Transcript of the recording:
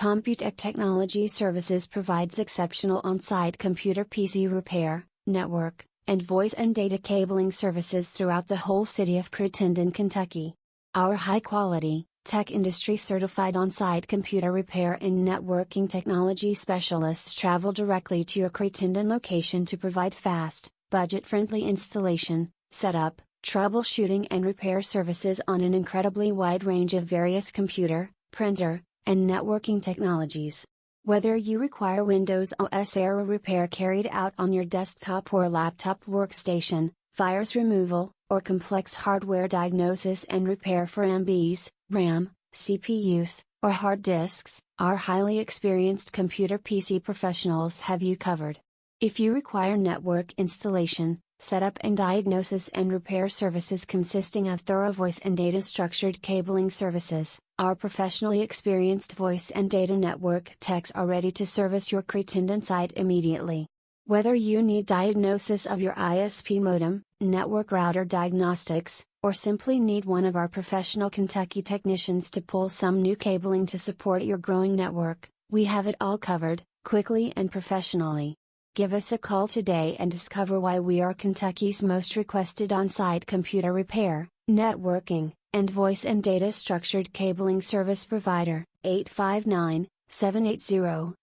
Computech Technology Services provides exceptional on-site computer PC repair, network, and voice and data cabling services throughout the whole city of Crittenden, Kentucky. Our high-quality, tech industry certified on-site computer repair and networking technology specialists travel directly to your Crittenden location to provide fast, budget-friendly installation, setup, troubleshooting and repair services on an incredibly wide range of various computer, printer, and networking technologies. Whether you require Windows OS error repair carried out on your desktop or laptop workstation, virus removal, or complex hardware diagnosis and repair for MBs, RAM, CPUs, or hard disks, our highly experienced computer PC professionals have you covered. If you require network installation, setup and diagnosis and repair services consisting of thorough voice and data structured cabling services, our professionally experienced voice and data network techs are ready to service your Crittenden site immediately. Whether you need diagnosis of your ISP modem, network router diagnostics, or simply need one of our professional Kentucky technicians to pull some new cabling to support your growing network, we have it all covered, quickly and professionally. Give us a call today and discover why we are Kentucky's most requested on-site computer repair, networking, and voice and data structured cabling service provider, 859-780-3020.